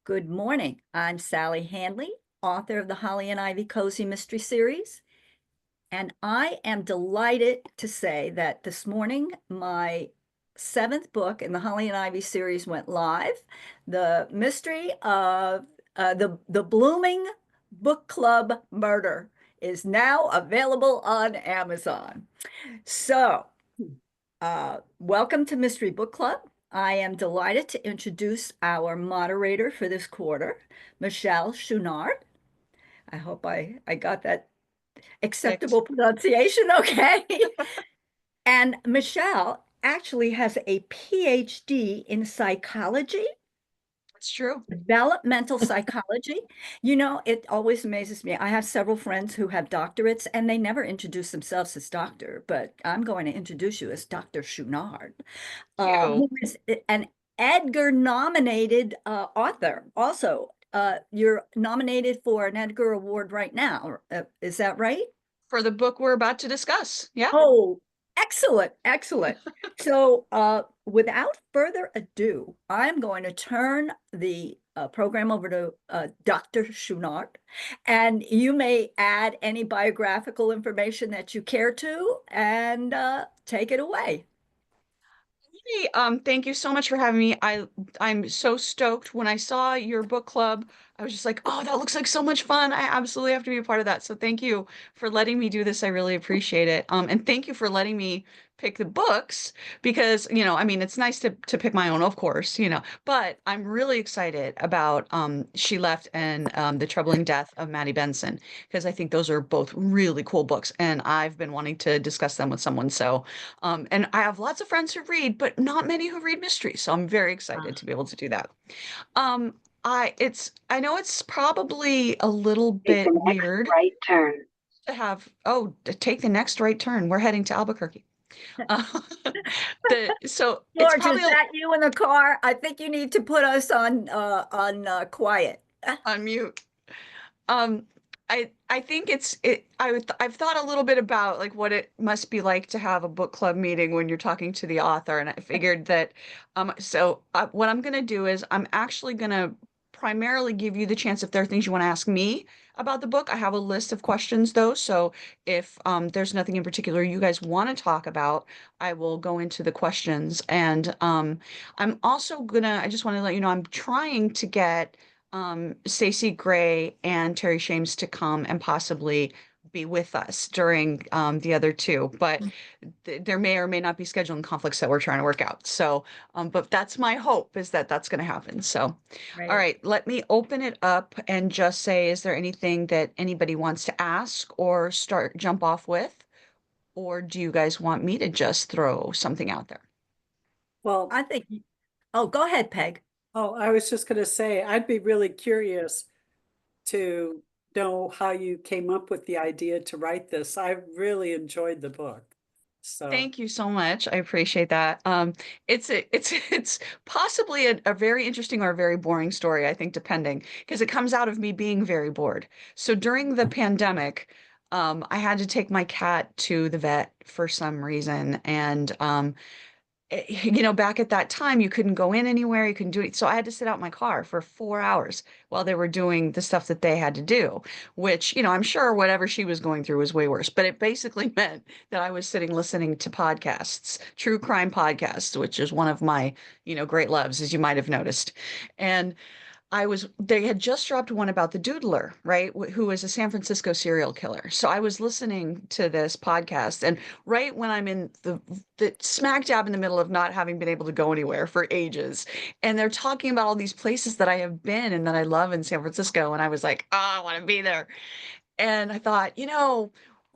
Good morning. I'm Sally Handley, author of the Holly and Ivy Cozy Mystery Series. And I am delighted to say that this morning, my seventh book in the Holly and Ivy series went live. The Mystery of the Blooming Book Club Murder is now available on Amazon. So, welcome to Mystery Book Club. I am delighted to introduce our moderator for this quarter, Michelle Chouinard. I hope I got that Perfect. acceptable pronunciation okay. And Michelle actually has a PhD in psychology, That's true. developmental psychology. It always amazes me. I have several friends who have doctorates and they never introduce themselves as doctor, but I'm going to introduce you as Dr. Chouinard, You who is an Edgar nominated author. Also, you're nominated for an Edgar Award right now. Is that right? for the book we're about to discuss. Yeah. Oh, excellent, excellent. So, without further ado, I'm going to turn the program over to Dr. Chouinard, and you may add any biographical information that you care to, and take it away. Hey, thank you so much for having me. I'm so stoked when I saw your book club. I was just like, oh, that looks like so much fun. I absolutely have to be a part of that. So thank you for letting me do this. I really appreciate it. And thank you for letting me pick the books because, I mean, it's nice to pick my own, of course, but I'm really excited about She Left and The Troubling Death of Maddie Benson because I think those are both really cool books and I've been wanting to discuss them with someone. So and I have lots of friends who read, but not many who read mysteries. So I'm very excited to be able to do that. Um, I know it's probably a little Take bit the next weird right turn. to take the next right turn. We're heading to Albuquerque. Uh, so it's George, is probably that you in the car? I think you need to put us on quiet. on mute. Um, I think I've thought a little bit about like what it must be like to have a book club meeting when you're talking to the author, and I figured that what I'm gonna do is I'm actually gonna primarily give you the chance if there are things you want to ask me about the book. I have a list of questions though, so if there's nothing in particular you guys want to talk about, I will go into the questions. And I just want to let you know I'm trying to get Stacey Gray and Terry Shames to come and possibly be with us during the other two, but there may or may not be scheduling conflicts that we're trying to work out. So, but that's my hope is that that's going to happen. So, all Right. right, let me open it up and just say, is there anything that anybody wants to ask or jump off with? Or do you guys want me to just throw something out there? Well, I think, oh, go ahead, Peg. oh, I was just going to say, I'd be really curious to know how you came up with the idea to write this. I really enjoyed the book. So, Thank you so much. I appreciate that. It's possibly a very interesting or a very boring story, I think, depending, because it comes out of me being very bored. So during the pandemic, I had to take my cat to the vet for some reason, and back at that time, you couldn't go in anywhere, you couldn't do it. So I had to sit out in my car for 4 hours while they were doing the stuff that they had to do, which, I'm sure whatever she was going through was way worse. But it basically meant that I was sitting listening to podcasts, true crime podcasts, which is one of my, great loves, as you might have noticed. And they had just dropped one about the Doodler, right? Who was a San Francisco serial killer. So I was listening to this podcast, and right when I'm in the smack dab in the middle of not having been able to go anywhere for ages, and they're talking about all these places that I have been and that I love in San Francisco, and I was like, oh, I want to be there. And I thought,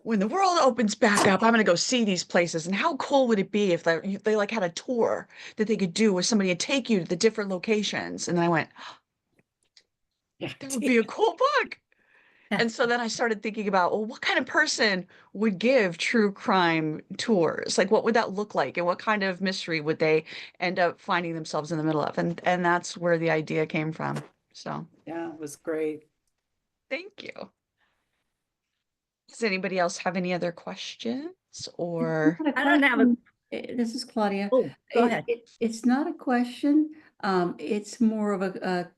when the world opens back up, I'm going to go see these places. And how cool would it be if they like had a tour that they could do where somebody would take you to the different locations? And then I went, yeah. that would be a cool book. And so then I started thinking about, well, what kind of person would give true crime tours? Like, what would that look like? And what kind of mystery would they end up finding themselves in the middle of? And that's where the idea came from. So Yeah, it was great. thank you. Does anybody else have any other questions or? Not a I don't have a, question. This is Claudia. oh, go ahead. It's not a question. It's more of a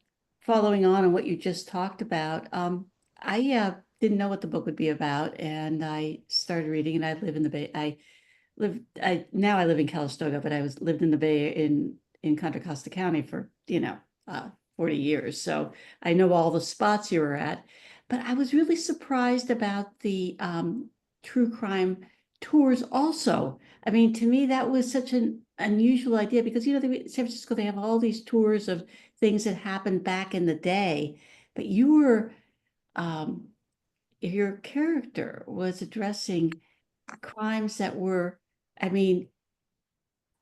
following on what you just talked about, I didn't know what the book would be about, and I started reading. And I live in the Bay. I live in Calistoga, but I was lived in the Bay in Contra Costa County for 40 years, so I know all the spots you were at. But I was really surprised about the true crime tours also. I mean, to me, that was such an unusual idea because, San Francisco, they have all these tours of things that happened back in the day, but um, your character was addressing crimes that were, I mean,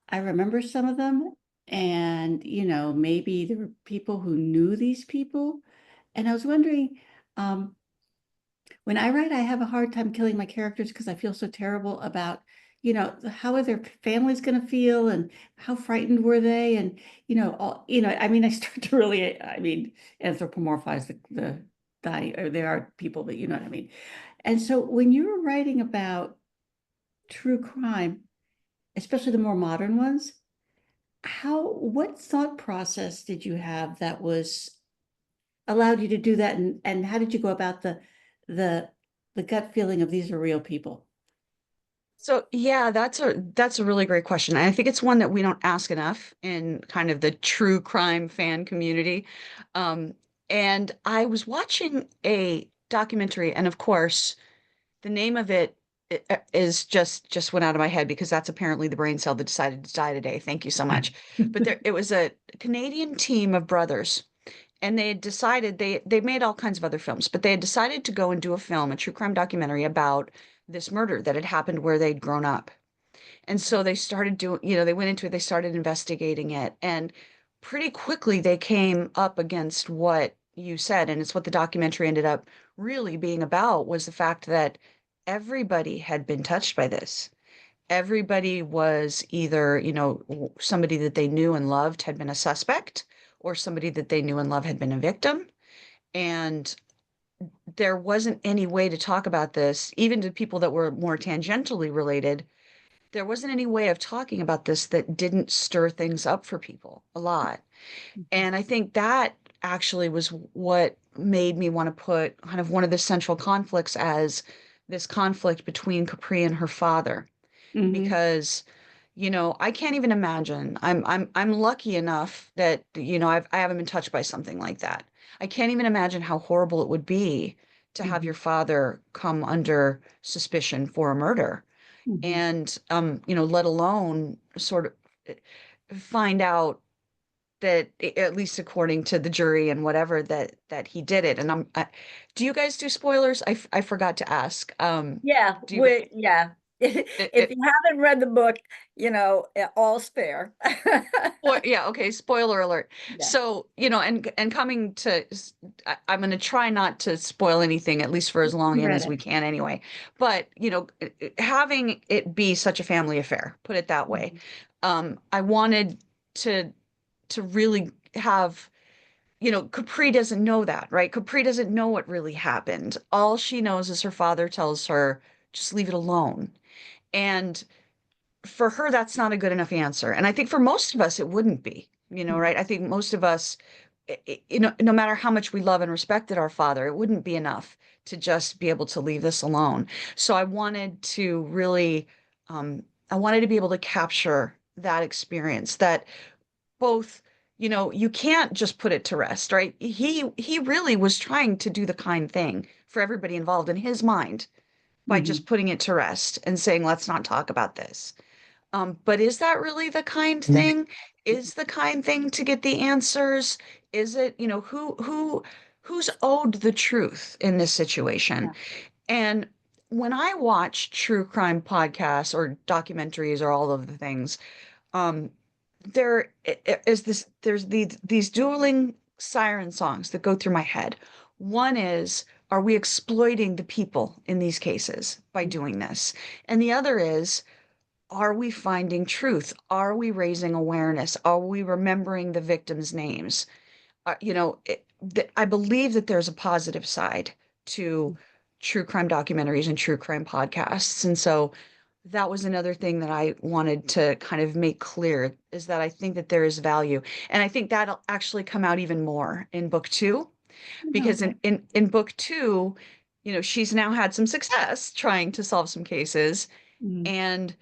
I remember some of them, and, maybe there were people who knew these people. And I was wondering, um, when I write, I have a hard time killing my characters because I feel so terrible about, how are their families going to feel and how frightened were they? And, I mean, I start to really, anthropomorphize the dying, or there are people, but you know what I mean. And so when you were writing about true crime, especially the more modern ones, what thought process did you have that was allowed you to do that? And how did you go about the the gut feeling of these are real people? So yeah, that's a really great question. And I think it's one that we don't ask enough in kind of the true crime fan community. Um, and I was watching a documentary, and of course, the name of it is just went out of my head because that's apparently the brain cell that decided to die today. Thank you so much. But it was a Canadian team of brothers, and they had decided they made all kinds of other films, but they had decided to go and do a film, a true crime documentary about this murder that had happened where they'd grown up. And so they started doing, they went into it, they started investigating it, and pretty quickly they came up against what you said, and it's what the documentary ended up really being about, was the fact that everybody had been touched by this. Everybody was either, somebody that they knew and loved had been a suspect, or somebody that they knew and loved had been a victim. And there wasn't any way to talk about this, even to people that were more tangentially related. There wasn't any way of talking about this that didn't stir things up for people a lot. And I think that actually was what made me want to put kind of one of the central conflicts as this conflict between Capri and her father, Hmm. because I can't even imagine. I'm lucky enough that I haven't been touched by something like that. I can't even imagine how horrible it would be to have Hmm. your father come under suspicion for a murder, Hmm. and let alone sort of find out that, at least according to the jury and whatever, that he did it. And do you guys do spoilers? I forgot to ask. Yeah, Do you? yeah. If you haven't read the book, all's fair. Yeah, okay, spoiler alert. Yeah. So, and coming to, I'm going to try not to spoil anything, at least for as long You in read as we it. can anyway. But, having it be such a family affair, put it that way. Mhm. I wanted to really have, Capri doesn't know that, right? Capri doesn't know what really happened. All she knows is her father tells her, just leave it alone. And for her, that's not a good enough answer. And I think for most of us, it wouldn't be, Mhm. right? I think most of us, no matter how much we love and respected our father, it wouldn't be enough to just be able to leave this alone. So I wanted to really, I wanted to be able to capture that experience, that both, you can't just put it to rest, right? He really was trying to do the kind thing for everybody involved in his mind by Mhm. just putting it to rest and saying, let's not talk about this. But is that really the kind thing? Is the kind thing to get the answers? Is it, who's owed the truth in this situation? Yeah. And when I watch true crime podcasts or documentaries or all of the things, um, there's these dueling siren songs that go through my head. One is, are we exploiting the people in these cases by doing this? And the other is, are we finding truth? Are we raising awareness? Are we remembering the victims' names? I believe that there's a positive side to true crime documentaries and true crime podcasts. And so that was another thing that I wanted to kind of make clear, is that I think that there is value. And I think that'll actually come out even more in book two, because Okay. in book two, you know, she's now had some success trying to solve some cases, Mhm. and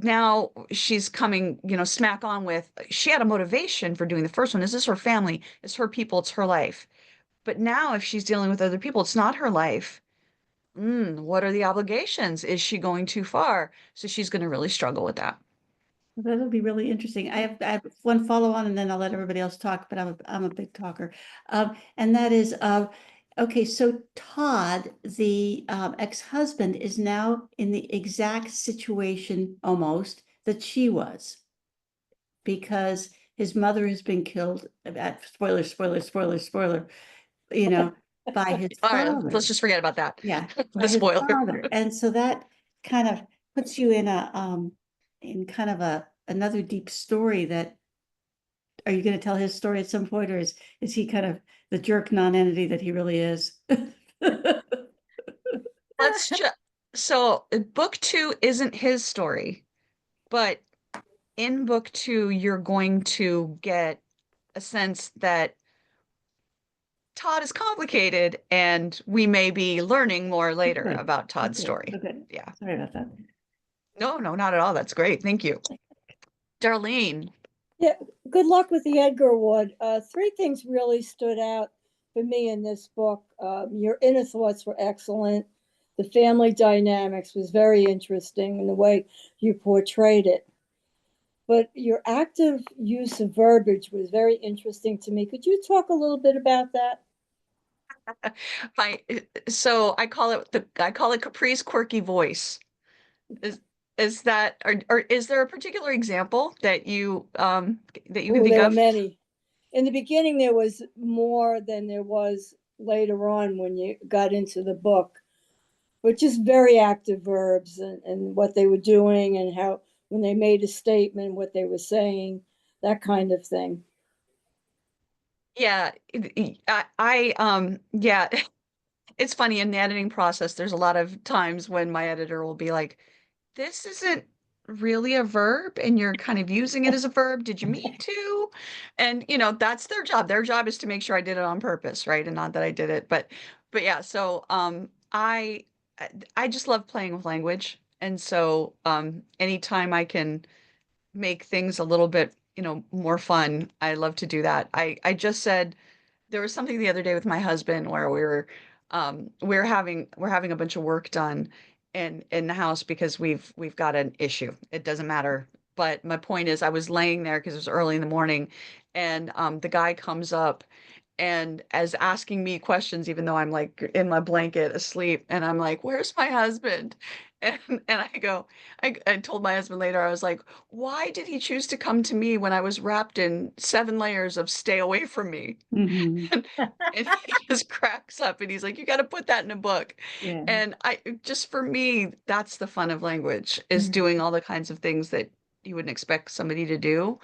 now she's coming, you know, smack on with, she had a motivation for doing the first one. Is this her family? It's her people, it's her life. But now if she's dealing with other people, it's not her life. What are the obligations? Is she going too far? So she's going to really struggle with that. That'll be really interesting. I have one follow on and then I'll let everybody else talk, but I'm a big talker. And that is, okay, so Todd, the ex-husband, is now in the exact situation almost that she was, because his mother has been killed, spoiler, spoiler, spoiler, spoiler, you know, by his All right, father. let's just forget about that. Yeah, The by his spoiler. father. And so that kind of puts you in kind of another deep story. That, are you going to tell his story at some point, or is he kind of the jerk non-entity that he really is? Let's just, so book two isn't his story, but in book two, you're going to get a sense that Todd is complicated, and we may be learning more later Good. about Todd's Okay. story. Okay. Yeah. Sorry about that. No, no, not at all. That's great. Thank you. Darlene. Yeah, good luck with the Edgar Award. Three things really stood out for me in this book. Your inner thoughts were excellent. The family dynamics was very interesting in the way you portrayed it. But your active use of verbiage was very interesting to me. Could you talk a little bit about that? My so I call it Capri's quirky voice. Is is that, or is there a particular example that you can Oh, think there were of? many. In the beginning, there was more than there was later on when you got into the book, but just very active verbs and what they were doing and how when they made a statement, what they were saying, that kind of thing. Yeah, yeah, it's funny in the editing process. There's a lot of times when my editor will be like, "This isn't really a verb, and you're kind of using it as a verb. Did you mean to?" And you know, that's their job. Their job is to make sure I did it on purpose, right? And not that I did it, but yeah. So I just love playing with language, and so anytime I can make things a little bit, you know, more fun, I love to do that. I just said, there was something the other day with my husband where we're having a bunch of work done in the house because we've got an issue. It doesn't matter. But my point is, I was laying there because it was early in the morning, and the guy comes up and as asking me questions, even though I'm like in my blanket asleep, and I'm like, "Where's my husband?" And I told my husband later, I was like, "Why did he choose to come to me when I was wrapped in 7 layers of stay away from me?" Mhm. And he just cracks up and he's like, "You got to put that in a book." Yeah. And I just, for me, that's the fun of language, is Mhm. doing all the kinds of things that you wouldn't expect somebody to do.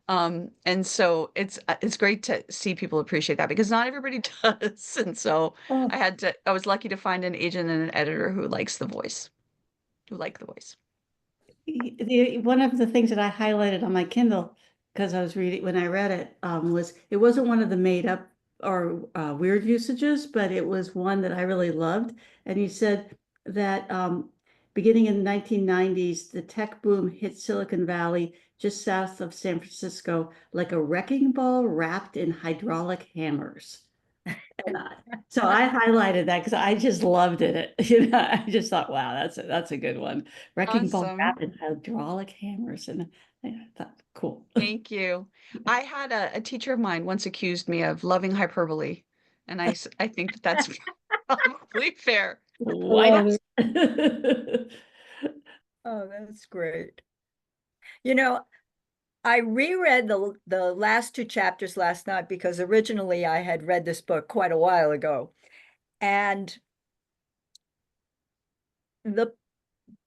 And so it's great to see people appreciate that, because not everybody does. And so Oh, I was lucky to find an agent and an editor who likes the voice, who like the voice. One of the things that I highlighted on my Kindle, because I was reading when I read it, was it wasn't one of the made up or weird usages, but it was one that I really loved. And you said that beginning in the 1990s, the tech boom hit Silicon Valley just south of San Francisco like a wrecking ball wrapped in hydraulic hammers. And so I highlighted that because I just loved it. You know, I just thought, wow, that's a good one. Wrecking ball Awesome. wrapped in hydraulic hammers, and I thought, cool. Thank you. I had a teacher of mine once accused me of loving hyperbole, and I think that that's probably fair. I Why love not? it. Oh, that's great. You know, I reread the last two chapters last night because originally I had read this book quite a while ago. And the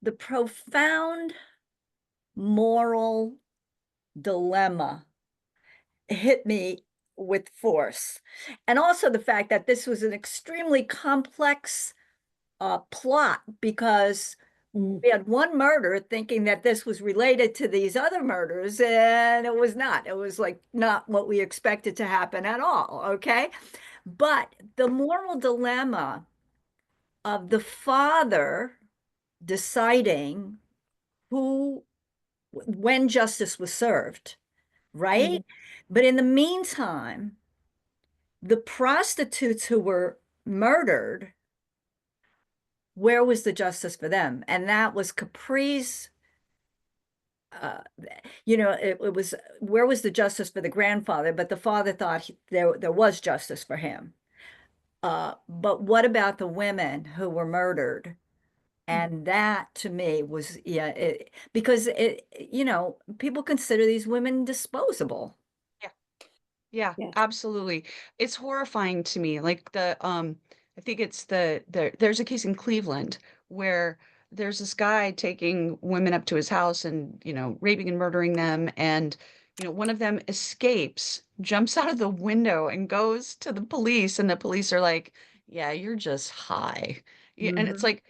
the profound moral dilemma hit me with force. And also the fact that this was an extremely complex plot, because Mm. We had one murder thinking that this was related to these other murders, and it was not. It was like not what we expected to happen at all. Okay. But the moral dilemma of the father deciding who, when justice was served, right? But in the meantime, the prostitutes who were murdered, where was the justice for them? And that was Capri's, uh, it was, where was the justice for the grandfather? But the father thought there was justice for him. But what about the women who were murdered? And that to me was, yeah, because people consider these women disposable. Yeah, Yeah. absolutely. It's horrifying to me. Like I think it's there's a case in Cleveland where there's this guy taking women up to his house and, raping and murdering them. And, one of them escapes, jumps out of the window and goes to the police. And the police are like, yeah, you're just high. Yeah, and it's Mhm. like,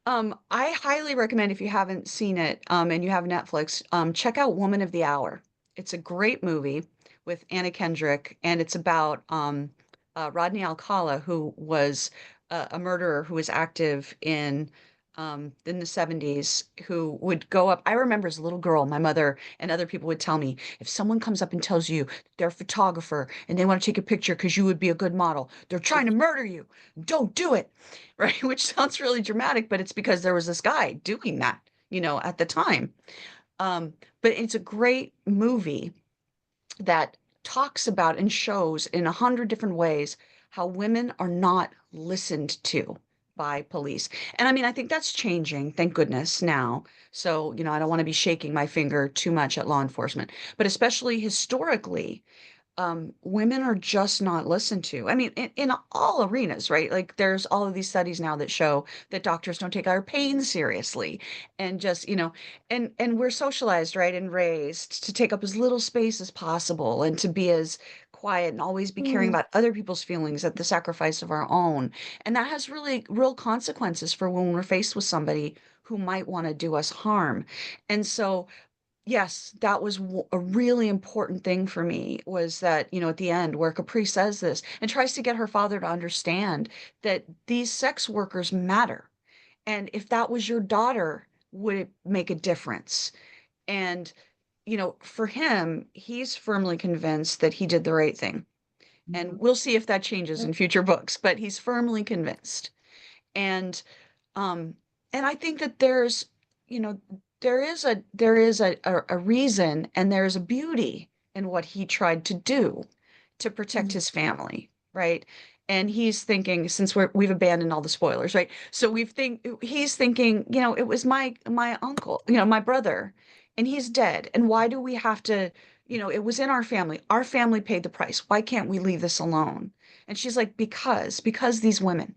I highly recommend if you haven't seen it, and you have Netflix, check out Woman of the Hour. It's a great movie with Anna Kendrick, and it's about Rodney Alcala, who was a murderer who was active in the 70s, who would go up. I remember as a little girl, my mother and other people would tell me, if someone comes up and tells you they're a photographer and they want to take a picture because you would be a good model, they're trying to murder you. Don't do it. Right? Which sounds really dramatic, but it's because there was this guy doing that, at the time. Um, but it's a great movie that talks about and shows in 100 different ways how women are not listened to by police. And I mean, I think that's changing, thank goodness, now. So, I don't want to be shaking my finger too much at law enforcement, but especially historically, women are just not listened to. I mean, in all arenas, right? Like there's all of these studies now that show that doctors don't take our pain seriously, and just, and we're socialized, right, and raised to take up as little space as possible and to be as quiet and always be caring Mm. about other people's feelings at the sacrifice of our own. And that has really real consequences for when we're faced with somebody who might want to do us harm. And so yes, that was a really important thing for me was that, at the end where Capri says this and tries to get her father to understand that these sex workers matter. And if that was your daughter, would it make a difference? And, for him, he's firmly convinced that he did the right thing. And we'll see if that changes in future books, but he's firmly convinced. And um, and I think that you know, there is a reason and there's a beauty in what he tried to do to protect his family, right? And he's thinking, since we've abandoned all the spoilers, right? So he's thinking, it was my uncle, my brother, and he's dead. And why do we have to, it was in our family. Our family paid the price. Why can't we leave this alone? And she's like, because these women,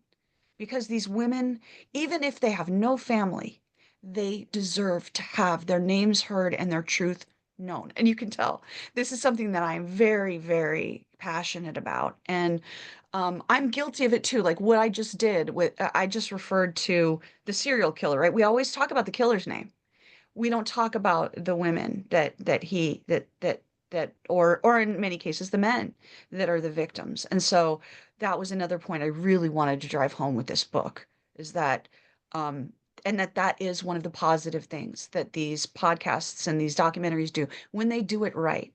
even if they have no family, they deserve to have their names heard and their truth known. And you can tell this is something that I'm very, very passionate about. And I'm guilty of it too. Like what I just did I just referred to the serial killer, right? We always talk about the killer's name. We don't talk about the women or in many cases the men that are the victims. And so that was another point I really wanted to drive home with this book is that um and that is one of the positive things that these podcasts and these documentaries do when they do it right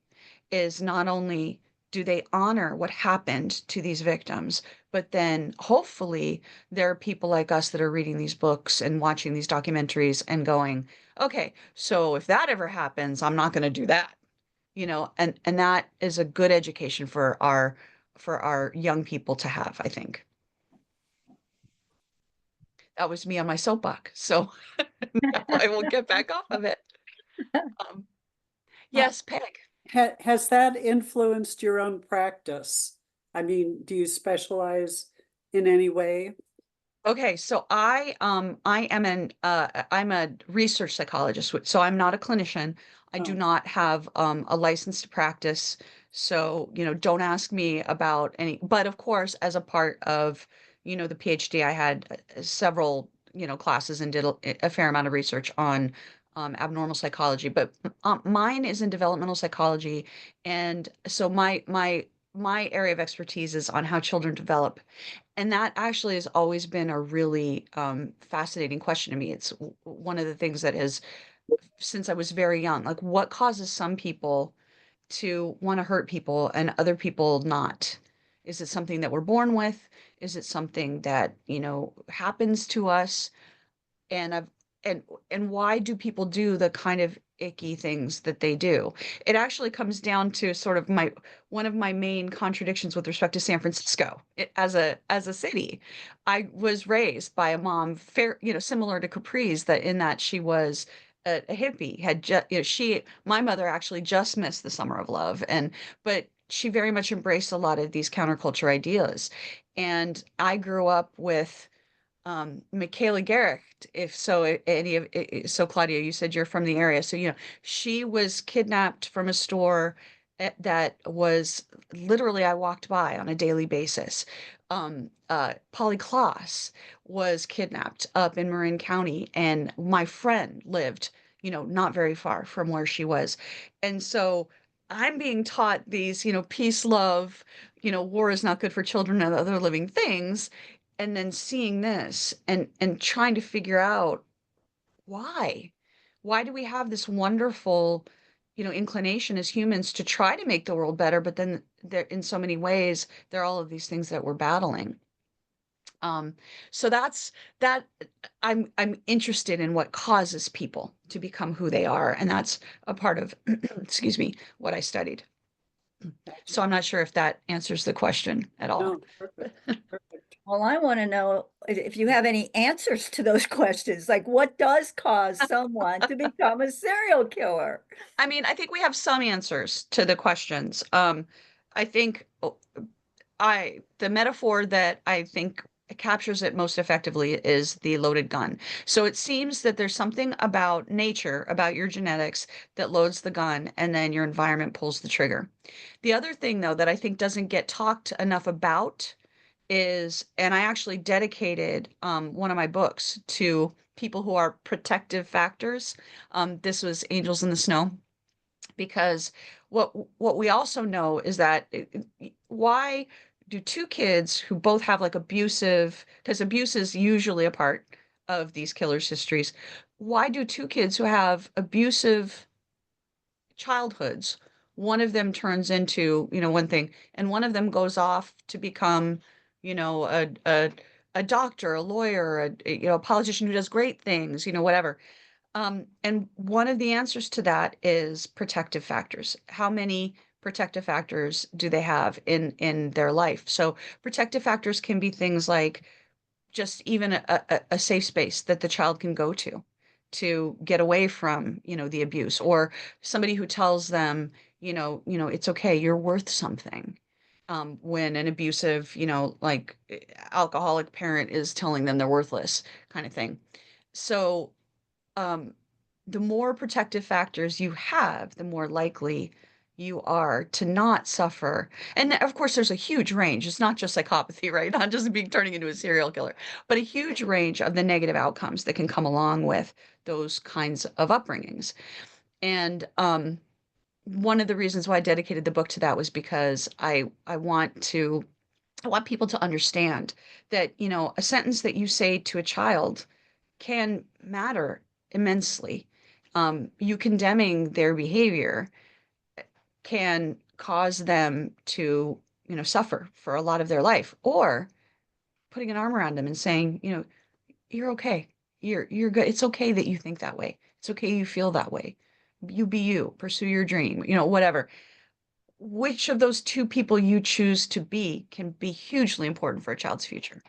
is not only do they honor what happened to these victims, but then hopefully there are people like us that are reading these books and watching these documentaries and going, okay, so if that ever happens, I'm not going to do that, and that is a good education for our young people to have, I think. That was me on my soapbox. So now I will get back off of it. Um, Uh, yes, Peg. Has that influenced your own practice? I mean, do you specialize in any way? Okay, so I'm a research psychologist, so I'm not a clinician. I do Oh, not have a license to practice. So, don't ask me about any, but of course, as a part of, the PhD, I had several classes and did a fair amount of research on abnormal psychology, but mine is in developmental psychology, and so my area of expertise is on how children develop, and that actually has always been a really fascinating question to me. It's one of the things that has, since I was very young, like what causes some people to want to hurt people and other people not? Is it something that we're born with? Is it something that, happens to us? And I've and and why do people do the kind of icky things that they do? It actually comes down to sort of my one of my main contradictions with respect to San Francisco. As a city, I was raised by a mom similar to Capri's, that in that she was a hippie, had just, my mother actually just missed the summer of love, but she very much embraced a lot of these counterculture ideas. And I grew up with Michaela Garrett, if so, so Claudia, you said you're from the area. So, she was kidnapped from a store that was literally, I walked by on a daily basis. Polly Klaas was kidnapped up in Marin County, and my friend lived, not very far from where she was. And so I'm being taught these, peace, love, war is not good for children and other living things, and then seeing this and trying to figure out why do we have this wonderful, inclination as humans to try to make the world better, but then there, in so many ways, there are all of these things that we're battling. So that's that. I'm interested in what causes people to become who they are, and that's a part of excuse me, what I studied. So I'm not sure if that answers the question at all. No, perfect, perfect. Well, I want to know if you have any answers to those questions, like what does cause someone to become a serial killer? I mean, I think we have some answers to the questions. I think the metaphor that I think captures it most effectively is the loaded gun. So it seems that there's something about nature, about your genetics, that loads the gun, and then your environment pulls the trigger. The other thing, though, that I think doesn't get talked enough about is, and I actually dedicated one of my books to people who are protective factors. This was Angels in the Snow, because what we also know is that why do two kids who both have like abusive, because abuse is usually a part of these killers' histories, why do two kids who have abusive childhoods, one of them turns into, one thing, and one of them goes off to become, a doctor, a lawyer, a politician who does great things, whatever. And one of the answers to that is protective factors. How many protective factors do they have in their life? So protective factors can be things like just even a safe space that the child can go to get away from, the abuse, or somebody who tells them, it's okay, you're worth something. When an abusive, like alcoholic parent is telling them they're worthless, kind of thing. So, um, the more protective factors you have, the more likely you are to not suffer. And of course, there's a huge range. It's not just psychopathy, right? Not just being turning into a serial killer, but a huge range of the negative outcomes that can come along with those kinds of upbringings. And one of the reasons why I dedicated the book to that was because I want people to understand that, a sentence that you say to a child can matter immensely. You condemning their behavior can cause them to, suffer for a lot of their life, or putting an arm around them and saying, you're okay. You're good. It's okay that you think that way. It's okay you feel that way. You be you, pursue your dream, whatever. Which of those two people you choose to be can be hugely important for a child's future.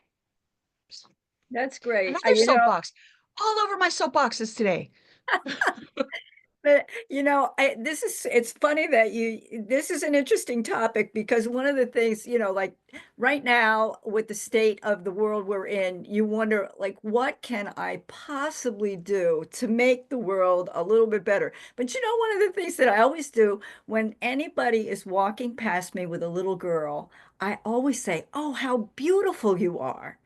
So, That's great. another soapbox. All over my soapboxes today. But it's funny that this is an interesting topic, because one of the things, like right now with the state of the world we're in, you wonder, like, what can I possibly do to make the world a little bit better? But one of the things that I always do when anybody is walking past me with a little girl, I always say, "Oh, how beautiful you are."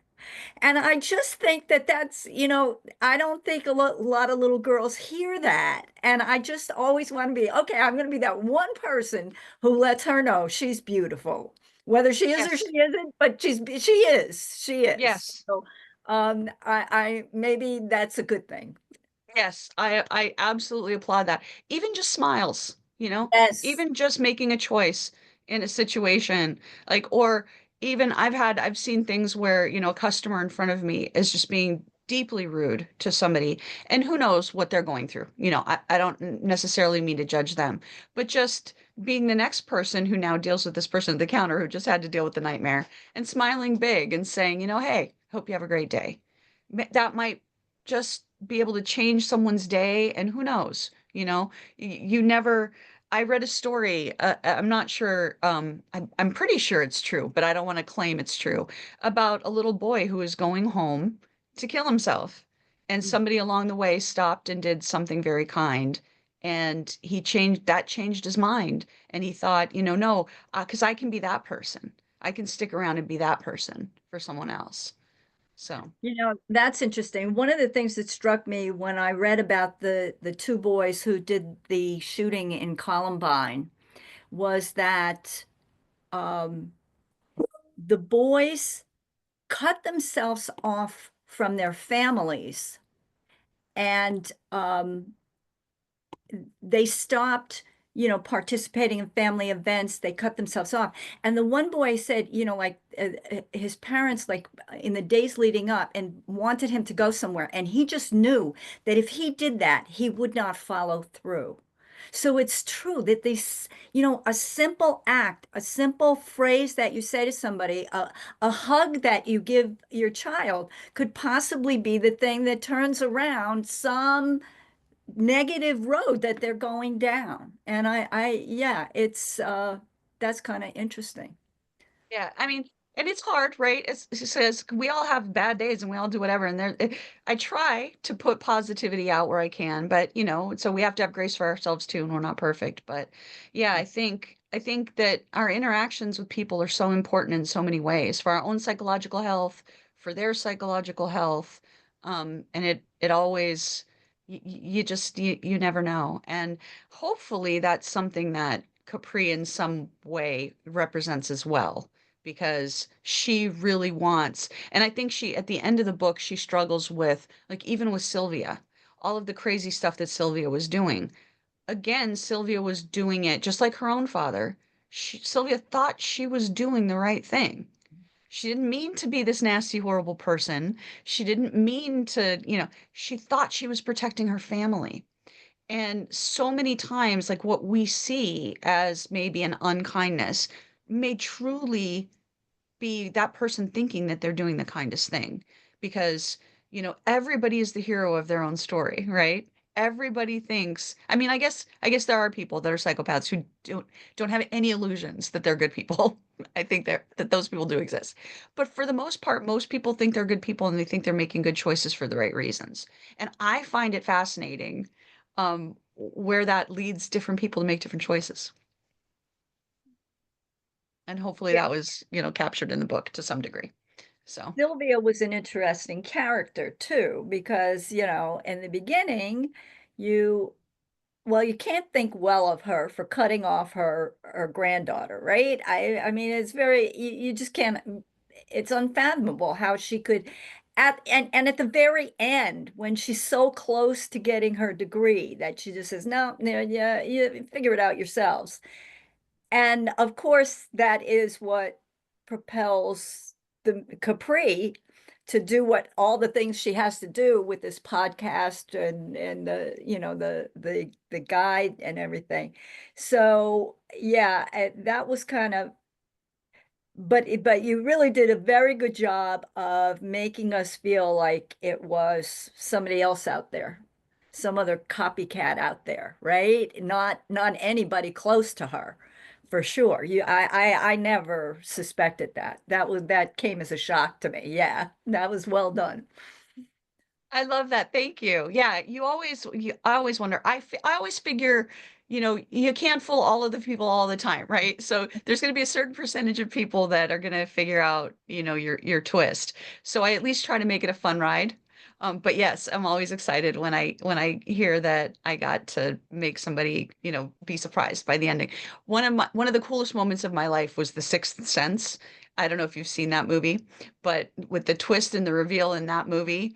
And I just think that that's, I don't think a lot of little girls hear that. And I just always want to be, okay, I'm going to be that one person who lets her know she's beautiful, whether she is or Yes. she isn't, but she is, she is. Yes. So, I maybe that's a good thing. Yes, I absolutely applaud that. Even just smiles, Yes. even just making a choice in a situation, like, or even I've seen things where, a customer in front of me is just being deeply rude to somebody, and who knows what they're going through. I don't necessarily mean to judge them, but just being the next person who now deals with this person at the counter who just had to deal with the nightmare and smiling big and saying, hey, hope you have a great day. That might just be able to change someone's day, and who knows, you never. I read a story, I'm not sure, I'm pretty sure it's true, but I don't want to claim it's true, about a little boy who was going home to kill himself, and somebody along the way stopped and did something very kind, and changed his mind, and he thought, no, because I can be that person, I can stick around and be that person for someone else. So That's interesting. One of the things that struck me when I read about the two boys who did the shooting in Columbine was that um, the boys cut themselves off from their families and they stopped, participating in family events. They cut themselves off. And the one boy said, like his parents, like in the days leading up, and wanted him to go somewhere. And he just knew that if he did that, he would not follow through. So it's true that this, a simple act, a simple phrase that you say to somebody, a hug that you give your child could possibly be the thing that turns around some negative road that they're going down. And yeah, that's kind of interesting. yeah, I mean, and it's hard, right? It says we all have bad days and we all do whatever. And I try to put positivity out where I can, but so we have to have grace for ourselves too, and we're not perfect. But yeah, I think that our interactions with people are so important in so many ways for our own psychological health, for their psychological health. And it always you just you never know. And hopefully that's something that Capri in some way represents as well, because she really wants, and I think she, at the end of the book, she struggles with, like, even with Sylvia, all of the crazy stuff that Sylvia was doing. Again, Sylvia was doing it just like her own father. Sylvia thought she was doing the right thing. She didn't mean to be this nasty, horrible person. She didn't mean to, she thought she was protecting her family. And so many times, like, what we see as maybe an unkindness may truly be that person thinking that they're doing the kindest thing, because everybody is the hero of their own story, right? Everybody thinks, I mean, I guess there are people that are psychopaths who don't have any illusions that they're good people. I think that those people do exist, but for the most part, most people think they're good people and they think they're making good choices for the right reasons. And I find it fascinating, where that leads different people to make different choices. And hopefully Yeah. that was, captured in the book to some degree. So, Sylvia was an interesting character too, because, in the beginning, you, well, you can't think well of her for cutting off her granddaughter, right? I mean, it's very, you just can't, it's unfathomable how she could and at the very end, when she's so close to getting her degree, that she just says, no, no, yeah, you figure it out yourselves. And of course, that is what propels the Capri to do what all the things she has to do with this podcast and the the guide and everything. So yeah, that was kind of, but you really did a very good job of making us feel like it was somebody else out there, some other copycat out there, right? Not anybody close to her, for sure. I never suspected that. That came as a shock to me. Yeah, that was well done. I love that. Thank you. Yeah, I always wonder. I always figure, you can't fool all of the people all the time, right? So there's going to be a certain percentage of people that are going to figure out, your twist. So I at least try to make it a fun ride. But yes, I'm always excited when I hear that I got to make somebody, be surprised by the ending. One of the coolest moments of my life was The Sixth Sense. I don't know if you've seen that movie, but with the twist and the reveal in that movie,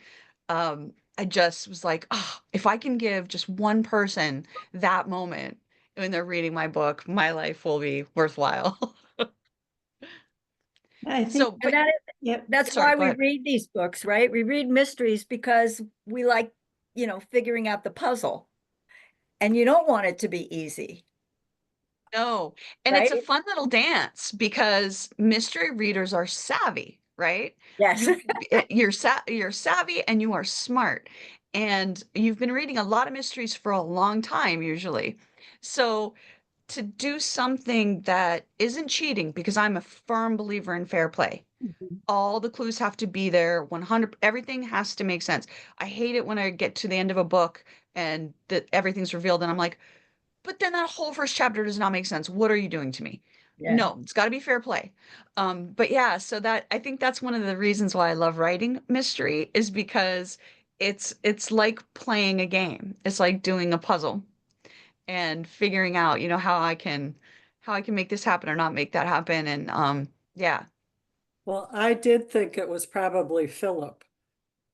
I just was like, oh, if I can give just one person that moment when they're reading my book, my life will be worthwhile. I think, So, And but yep. that's sorry, why go we ahead. read these books, right? We read mysteries because we like, figuring out the puzzle. And you don't want it to be easy, No, and it's right? a fun little dance because mystery readers are savvy, right? Yes. You're savvy and you are smart, and you've been reading a lot of mysteries for a long time usually. So to do something that isn't cheating, because I'm a firm believer in fair play. Mhm. All the clues have to be there, 100, everything has to make sense. I hate it when I get to the end of a book and that everything's revealed and I'm like, but then that whole first chapter does not make sense. What are you doing to me? Yeah. No, it's got to be fair play. But yeah, so that I think that's one of the reasons why I love writing mystery is because it's like playing a game. It's like doing a puzzle and figuring out, how I can make this happen or not make that happen. And yeah. Well, I did think it was probably Philip,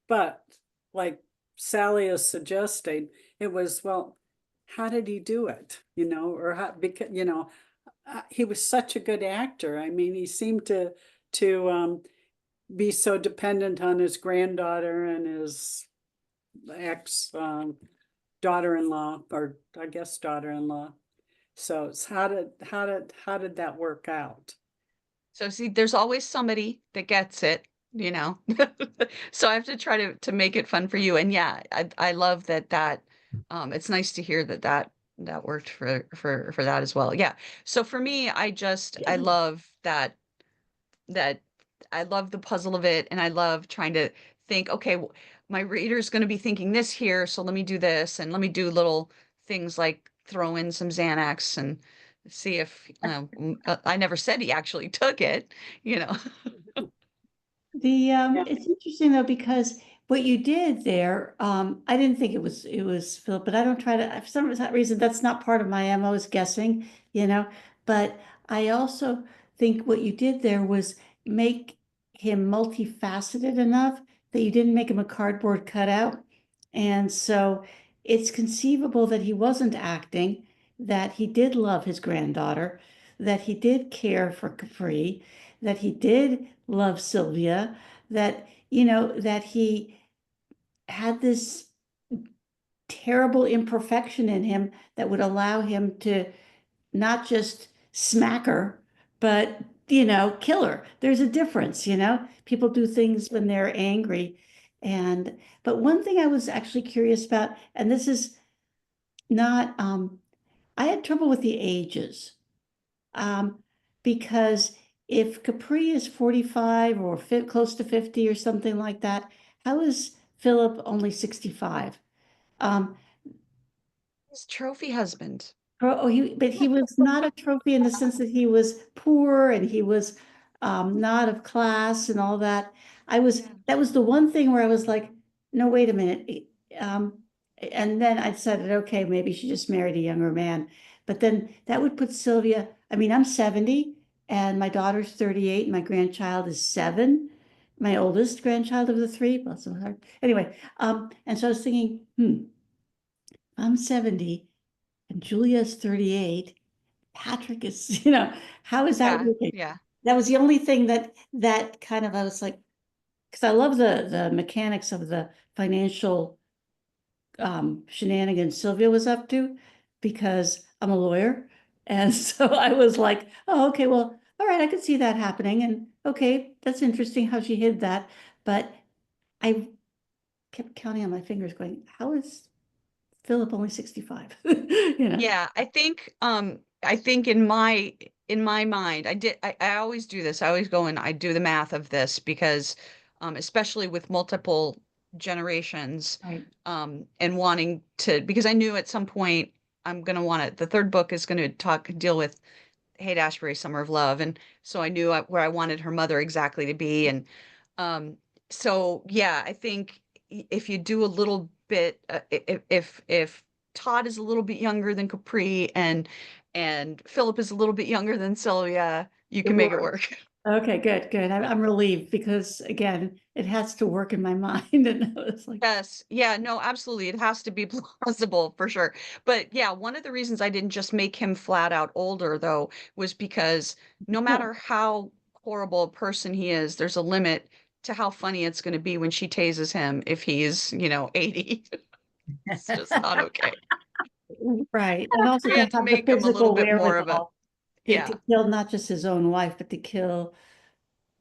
but like Sally is suggesting, it was, well, how did he do it? Or how, because, he was such a good actor. I mean, he seemed to be so dependent on his granddaughter and his ex daughter-in-law, or I guess daughter-in-law. So it's how did that work out? So see, there's always somebody that gets it, you know. So I have to try to make it fun for you. And yeah, I love that it's nice to hear that worked for that as well. Yeah. So for me, I love that I love the puzzle of it and I love trying to think, okay, my reader's going to be thinking this here, so let me do this and let me do little things like throw in some Xanax and see if I never said he actually took it, you know. It's interesting though, because what you did there, I didn't think it was Philip, but I don't try to, for some reason, that's not part of my MO is guessing, you know? But I also think what you did there was make him multifaceted enough that you didn't make him a cardboard cutout. And so it's conceivable that he wasn't acting, that he did love his granddaughter, that he did care for Capri, that he did love Sylvia, that he had this terrible imperfection in him that would allow him to not just smack her, but, kill her. There's a difference. People do things when they're angry. But one thing I was actually curious about, and this is not, I had trouble with the ages. Um, because if Capri is 45 or close to 50 or something like that, how is Philip only 65? Um, His trophy husband. but he was not a trophy in the sense that he was poor and he was not of class and all that. That was the one thing where I was like, no, wait a minute. Um, and then I decided, okay, maybe she just married a younger man. But then that would put Sylvia, I mean, I'm 70 and my daughter's 38 and my grandchild is 7. My oldest grandchild of the 3, bless her heart. Anyway, and so I was thinking, I'm 70 and Julia's 38. Patrick is, how is that Yeah, working? yeah. That was the only thing that kind of, I was like, because I love the mechanics of the financial shenanigans Sylvia was up to, because I'm a lawyer. And so I was like, oh, okay, well, all right, I could see that happening. And okay, that's interesting how she hid that. But I kept counting on my fingers going, how is Philip only 65? Yeah, I think in my mind, I always do this. I always go and I do the math of this because especially with multiple generations Right. and wanting to because I knew at some point I'm gonna want it. The third book is gonna deal with Haight Ashbury, Summer of Love, and so I knew where I wanted her mother exactly to be, and um, so yeah, I think if you do a little bit, if Todd is a little bit younger than Capri, and Philip is a little bit younger than Sylvia, you can make it work. Okay, good, good. I'm relieved because again, it has to work in my mind and it's like, Yes, yeah, no, absolutely. It has to be plausible for sure. But yeah, one of the reasons I didn't just make him flat out older though was because no yeah. matter how horrible a person he is, there's a limit to how funny it's going to be when she tases him if he's, 80. It's just not okay. Right. And also We to had to have the make him a little physical bit more of a, wherewithal to yeah, kill not just his own wife, but to kill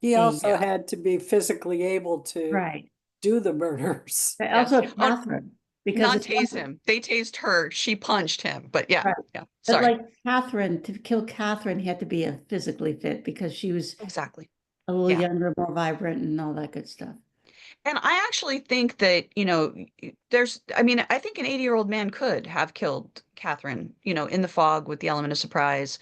He a, also yeah, had to be physically able to right. do the murders. yes. Also Oh, Catherine, because not it's tase him. They tased her. She punched him. But yeah, right. yeah. But Sorry. like Catherine, to kill Catherine, he had to be a physically fit because she was Exactly. a little Yeah. younger, more vibrant and all that good stuff. And I actually think that, I mean, I think an 80-year-old man could have killed Catherine, in the fog with the element of surprise.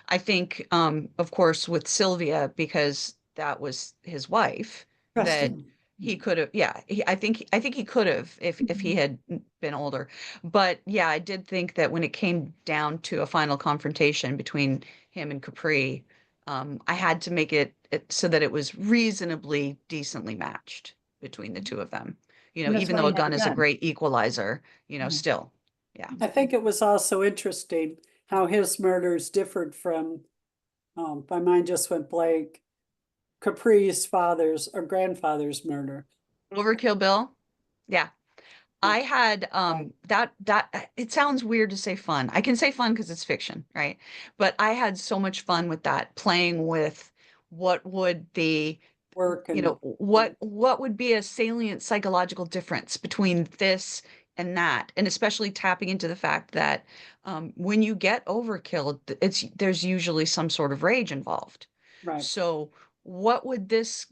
I think, of course, with Sylvia, because that was his wife, Trust that him. he could have, yeah, I think he could have if he Mhm. had been older. But yeah, I did think that when it came down to a final confrontation between him and Capri, I had to make it so that it was reasonably decently matched between the two of them. And that's Even why though he a had gun a is a gun. great equalizer, Yeah. still. Yeah. I think it was also interesting how his murders differed from, my mind just went blank, Capri's father's or grandfather's murder. Overkill Bill. Yeah. I had that it sounds weird to say fun. I can say fun because it's fiction, right? But I had so much fun with that, playing with what would the Work you and know what would be a salient psychological difference between this and that, and especially tapping into the fact that when you get overkill, there's usually some sort of rage involved. right, So what would these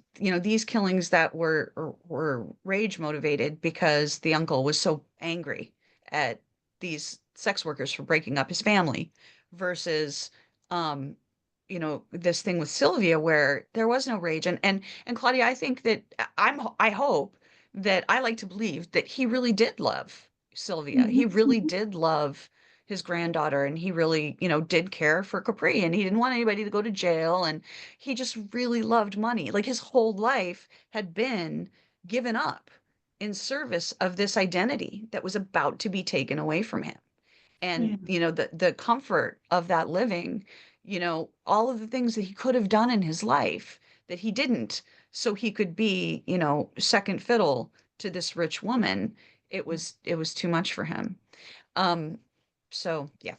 killings that were rage motivated because the uncle was so angry at these sex workers for breaking up his family, versus um this thing with Sylvia where there was no rage. And Claudia, I think that I hope that, I like to believe that he really did love Sylvia. He Mhm. really did love his granddaughter, and he really, did care for Capri, and he didn't want anybody to go to jail, and he just really loved money. Like, his whole life had been given up in service of this identity that was about to be taken away from him. And Yeah. the comfort of that living, all of the things that he could have done in his life that he didn't, so he could be, second fiddle to this rich woman. It was too much for him. So yeah,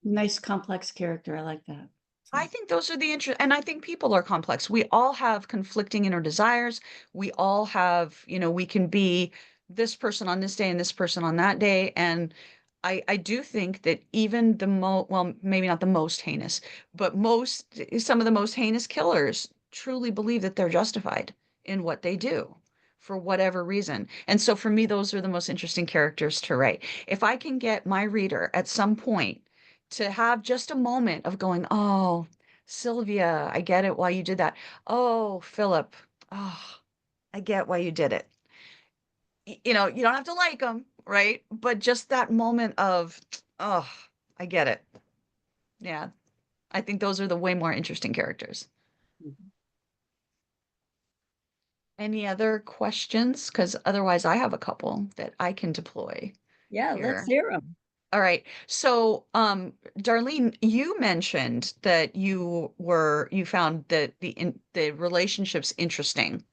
Nice complex character. I like that. I So, think those are the interest, and I think people are complex. We all have conflicting inner desires. We all have, we can be this person on this day and this person on that day. And I do think that even well, maybe not the most heinous, but some of the most heinous killers truly believe that they're justified in what they do for whatever reason. And so for me, those are the most interesting characters to write. If I can get my reader at some point to have just a moment of going, oh, Sylvia, I get it why you did that. Oh, Philip, oh, I get why you did it. You don't have to like them, right? But just that moment of, oh, I get it. Yeah, I think those are the way more interesting characters. Any other questions? Because otherwise, I have a couple that I can deploy Yeah, let's here. hear them. All right. So, Darlene, you mentioned that you found that the relationships interesting.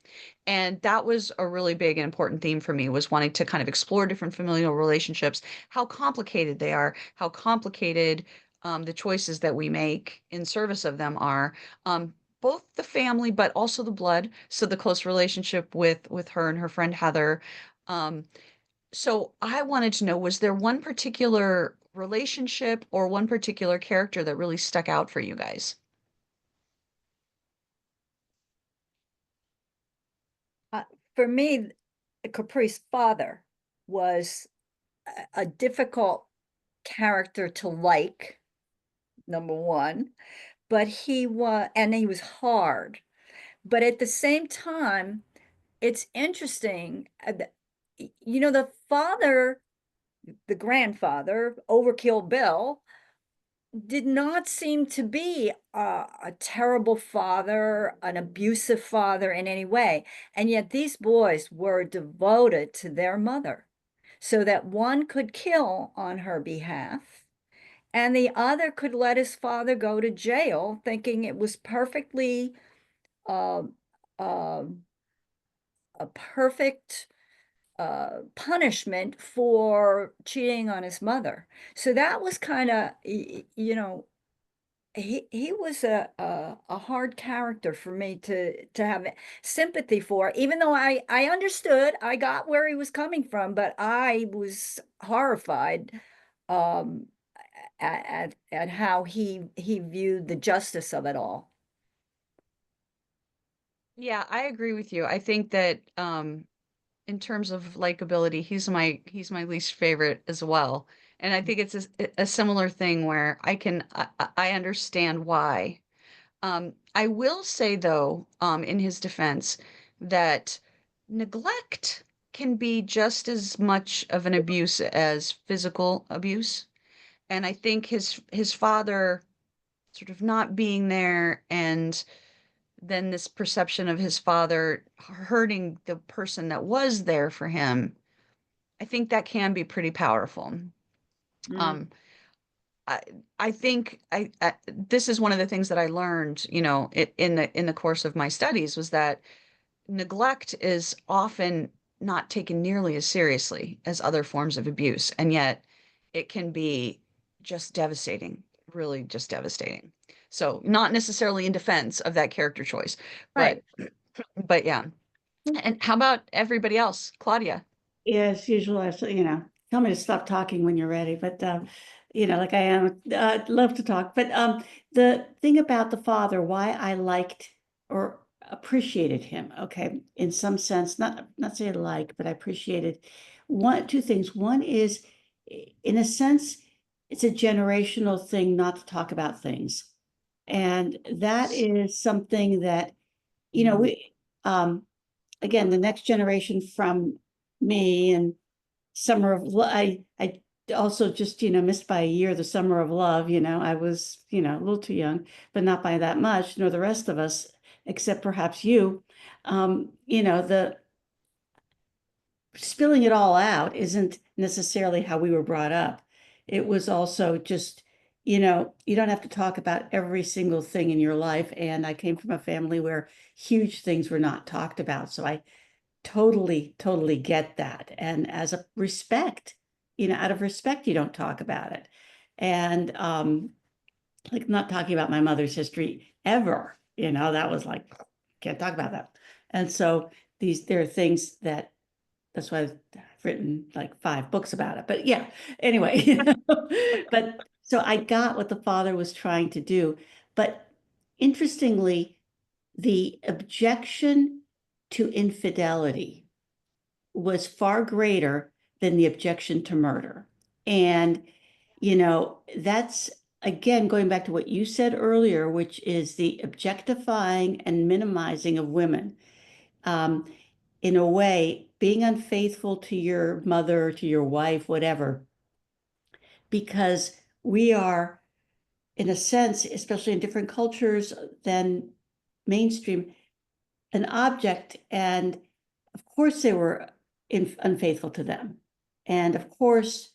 And that was a really big and important theme for me, was wanting to kind of explore different familial relationships, how complicated they are, how complicated the choices that we make in service of them are. Both the family, but also the blood. So the close relationship with her and her friend Heather. Um, so I wanted to know, was there one particular relationship or one particular character that really stuck out for you guys? For me, Capri's father was a difficult character to like, number one, but he was hard. But at the same time, it's interesting. The father, the grandfather, Overkill Bill, did not seem to be a terrible father, an abusive father in any way. And yet these boys were devoted to their mother, so that one could kill on her behalf and the other could let his father go to jail, thinking it was perfectly uh, uh, a perfect punishment for cheating on his mother. So that was kind of, he was a hard character for me to have sympathy for, even though I understood, I got where he was coming from, but I was horrified um at how he viewed the justice of it all. Yeah, I agree with you. I think that in terms of likability, he's my least favorite as well. And I think it's a similar thing where I understand why. I will say though, in his defense, that neglect can be just as much of an abuse as physical abuse. And I think his father sort of not being there, and then this perception of his father hurting the person that was there for him, I think that can be pretty powerful. Mm, Um, I I think this is one of the things that I learned, in the course of my studies, was that neglect is often not taken nearly as seriously as other forms of abuse, and yet it can be just devastating, really just devastating. So not necessarily in defense of that character choice, but right. but yeah. And how about everybody else? Claudia. Yeah, as usual, tell me to stop talking when you're ready, but like I am, I'd love to talk. But the thing about the father, why I liked or appreciated him, okay, in some sense, not say I like, but I appreciated two things. One is, in a sense, it's a generational thing not to talk about things. And that is something that, we again, the next generation from me and I also just, missed by a year the summer of love, I was, a little too young, but not by that much, nor the rest of us, except perhaps you. The spilling it all out isn't necessarily how we were brought up. It was also just, you don't have to talk about every single thing in your life. And I came from a family where huge things were not talked about. So I totally, totally get that. And as a respect, out of respect, you don't talk about it. And like not talking about my mother's history ever, that was like, can't talk about that. And so there are things that's why I've written like 5 books about it. But yeah, anyway, but so I got what the father was trying to do. But interestingly, the objection to infidelity was far greater than the objection to murder. And, that's again going back to what you said earlier, which is the objectifying and minimizing of women. In a way, being unfaithful to your mother, to your wife, whatever, because we are, in a sense, especially in different cultures than mainstream, an object. And of course, they were unfaithful to them. And of course,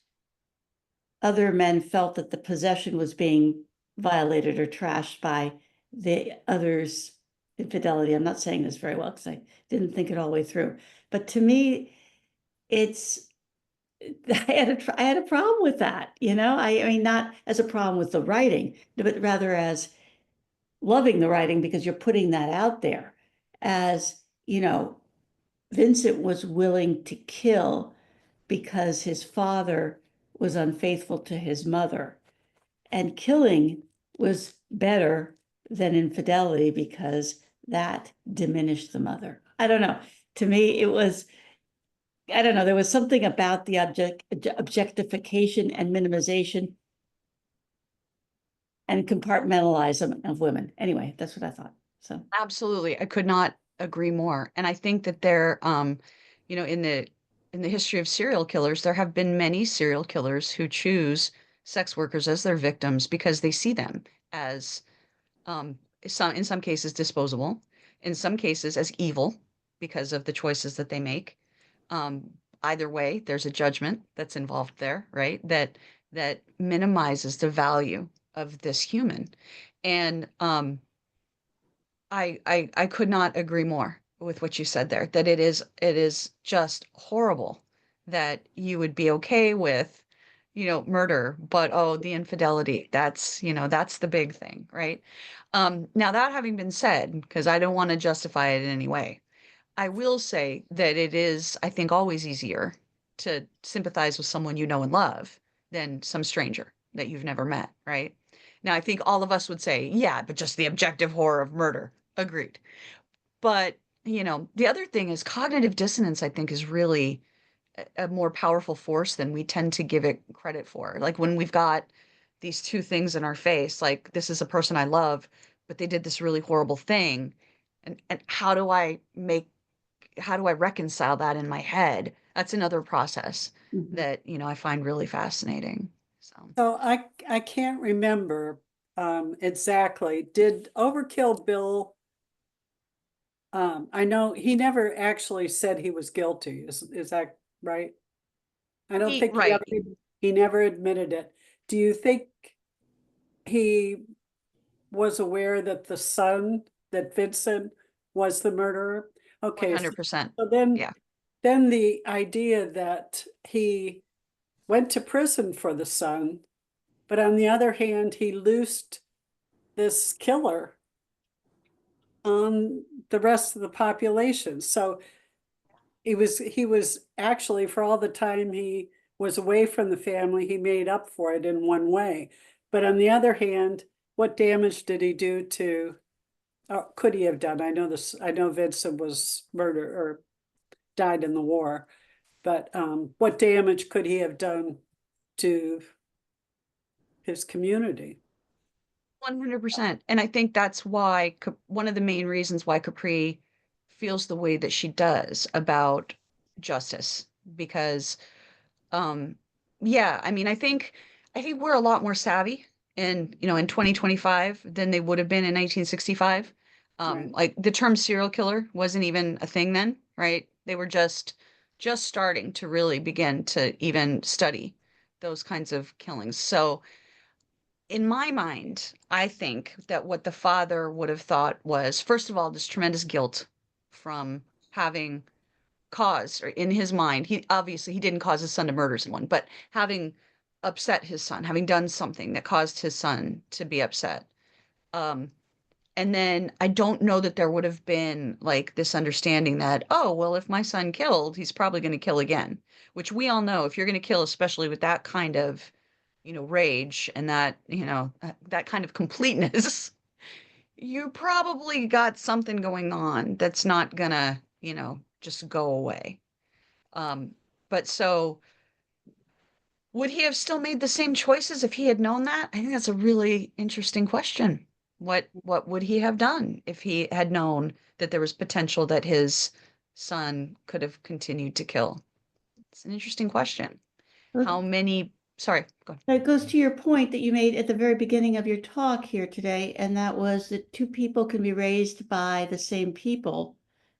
other men felt that the possession was being violated or trashed by the other's infidelity. I'm not saying this very well because I didn't think it all the way through. But to me, it's I had a problem with that, I mean, not as a problem with the writing, but rather as loving the writing because you're putting that out there as, Vincent was willing to kill because his father was unfaithful to his mother. And killing was better than infidelity because that diminished the mother. I don't know. To me, it was I don't know, there was something about the objectification and minimization and compartmentalism of women. Anyway, that's what I thought. So Absolutely. I could not agree more. And I think that there, in the history of serial killers, there have been many serial killers who choose sex workers as their victims because they see them as in some cases disposable, in some cases as evil because of the choices that they make. Um, Either way, there's a judgment that's involved there, right? That minimizes the value of this human. And I could not agree more with what you said there, that it is just horrible that you would be okay with, murder, but oh, the infidelity, that's the big thing, right? Now that having been said, because I don't want to justify it in any way, I will say that it is, I think, always easier to sympathize with someone you know and love than some stranger that you've never met, right? Now, I think all of us would say, yeah, but just the objective horror of murder. Agreed. But, the other thing is cognitive dissonance, I think, is really a more powerful force than we tend to give it credit for. Like when we've got these two things in our face, like this is a person I love, but they did this really horrible thing. And how do I reconcile that in my head? That's another process that, I find really fascinating. So So I can't remember exactly. Did Overkill Bill, I know he never actually said he was guilty. Is that right? I don't think right. he never admitted it. Do you think he was aware that the son, that Vincent was the murderer? Okay, 100%. so then Yeah. the idea that he went to prison for the son, but on the other hand, he loosed this killer on the rest of the population. So he was actually, for all the time he was away from the family, he made up for it in one way. But on the other hand, what damage did he do to, could he have done? I know Vincent was murdered or died in the war, but what damage could he have done to his community? 100%. And I think that's why one of the main reasons why Capri feels the way that she does about justice. Because, um, yeah, I mean, I think we're a lot more savvy in 2025 than they would have been in 1965. Right. Like the term serial killer wasn't even a thing then, right? They were just starting to really begin to even study those kinds of killings. So, in my mind, I think that what the father would have thought was, first of all, this tremendous guilt from having caused, or in his mind, he didn't cause his son to murder someone, but having upset his son, having done something that caused his son to be upset. Um, and then I don't know that there would have been like this understanding that, oh, well, if my son killed, he's probably going to kill again, which we all know if you're going to kill, especially with that kind of rage and that, that kind of completeness, you probably got something going on that's not gonna, just go away. Um, but so would he have still made the same choices if he had known that? I think that's a really interesting question. What would he have done if he had known that there was potential that his son could have continued to kill? It's an interesting question. How many, sorry, go ahead. That goes to your point that you made at the very beginning of your talk here today, and that was that two people can be raised by the same people,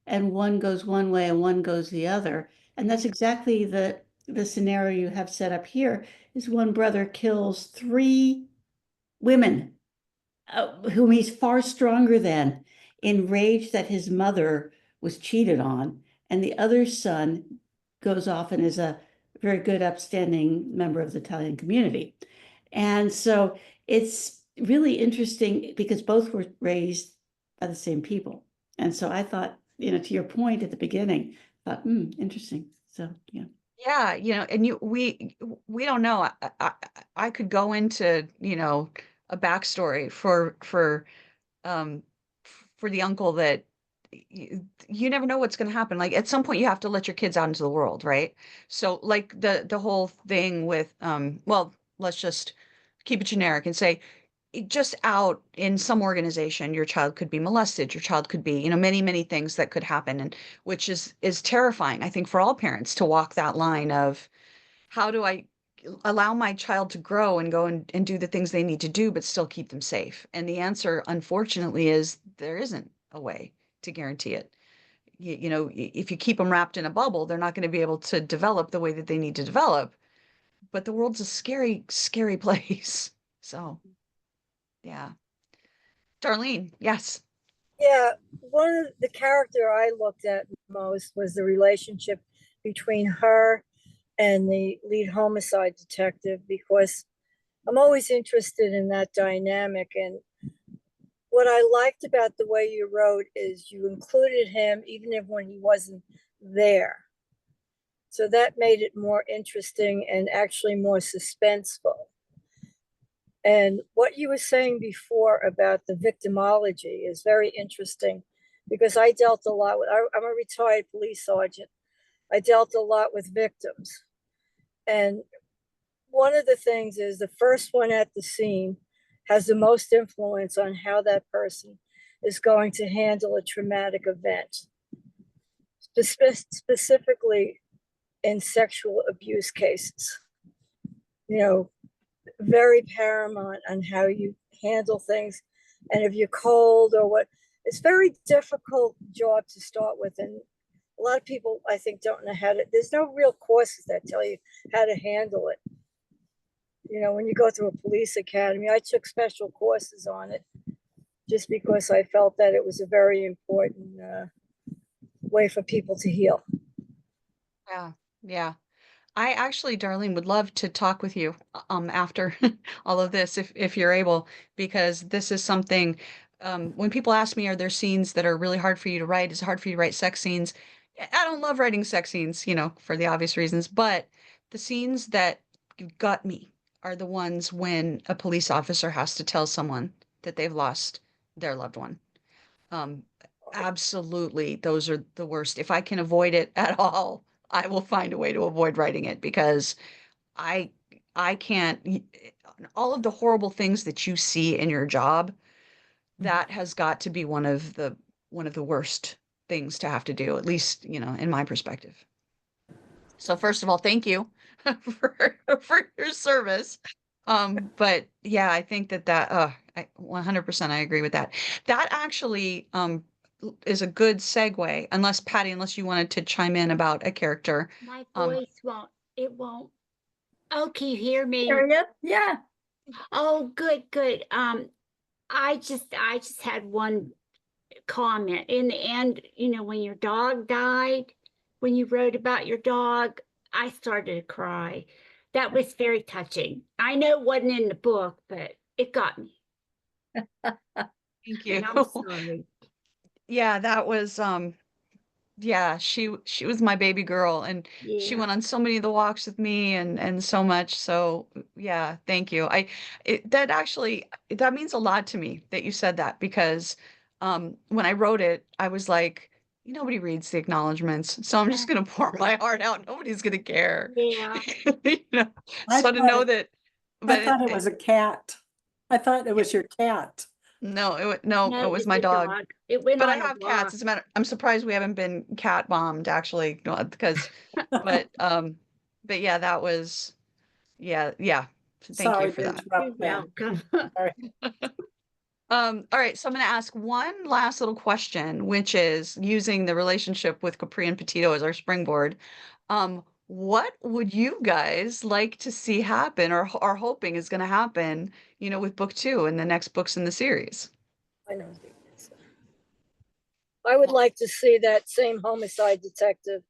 and one goes one way and one goes the other. And that's exactly the scenario you have set up here, is one brother kills three women whom he's far stronger than, enraged that his mother was cheated on, and the other son goes off and is a very good, upstanding member of the Italian community. And so it's really interesting because both were raised by the same people. And so I thought, to your point at the beginning, I thought, interesting. So, yeah. Yeah, and we don't know. I could go into, a backstory um for the uncle that you never know what's going to happen. Like at some point you have to let your kids out into the world, right? So like the whole thing with well, let's just keep it generic and say just out in some organization your child could be molested, your child could be, many things that could happen, and which is terrifying, I think, for all parents to walk that line of how do I allow my child to grow and go and do the things they need to do, but still keep them safe? And the answer, unfortunately, is there isn't a way to guarantee it. If you keep them wrapped in a bubble, they're not going to be able to develop the way that they need to develop. But the world's a scary, scary place. So, yeah. Darlene, yes. Yeah, one of the character I looked at most was the relationship between her and the lead homicide detective, because I'm always interested in that dynamic. And what I liked about the way you wrote is you included him even if when he wasn't there. So that made it more interesting and actually more suspenseful. And what you were saying before about the victimology is very interesting, because I dealt a lot with, I'm a retired police sergeant. I dealt a lot with victims. And one of the things is the first one at the scene has the most influence on how that person is going to handle a traumatic event, specifically in sexual abuse cases. Very paramount on how you handle things. And if you're cold or what, it's very difficult job to start with. And a lot of people, I think, don't know how to, there's no real courses that tell you how to handle it. When you go through a police academy, I took special courses on it just because I felt that it was a very important way for people to heal. Yeah. Yeah. I actually, Darlene, would love to talk with you after all of this, if you're able, because this is something, when people ask me, are there scenes that are really hard for you to write? Is it hard for you to write sex scenes? I don't love writing sex scenes, for the obvious reasons, but the scenes that got me are the ones when a police officer has to tell someone that they've lost their loved one. Um, Absolutely, those are the worst. If I can avoid it at all, I will find a way to avoid writing it, because I I can't all of the horrible things that you see in your job, that has got to be one of the worst things to have to do, at least, in my perspective. So first of all, thank you for your service. But yeah, I think that 100% I agree with that. That actually is a good segue, unless Patty, unless you wanted to chime in about a character. My Um, voice won't. Oh, can you hear me? Yeah. Oh, good, good. I just had one comment. In the end, when your dog died, when you wrote about your dog, I started to cry. That was very touching. I know it wasn't in the book, but it got me. Thank you. And I'm sorry. Yeah, that was yeah, she was my baby girl, and she Yeah. went on so many of the walks with me, and so much. So yeah, thank you. That means a lot to me that you said that, because when I wrote it, I was like, nobody reads the acknowledgments, so I'm just gonna pour my heart out. Nobody's gonna care. Yeah. You know, I so to thought know it, that, I but thought it was a cat. I thought it was your cat. no, no, No, it it was was my the dog. dog. It went But I on a have cats. walk. As a matter, I'm surprised we haven't been cat bombed, actually, because, but yeah, that was, yeah, yeah. So thank you Sorry for to that. You're interrupt, ma'am. welcome. Sorry. All right, so I'm going to ask one last little question, which is using the relationship with Capri and Petito as our springboard. What would you guys like to see happen, or are hoping is going to happen, with book 2 and the next books in the series? I know. I would like to see that same homicide detective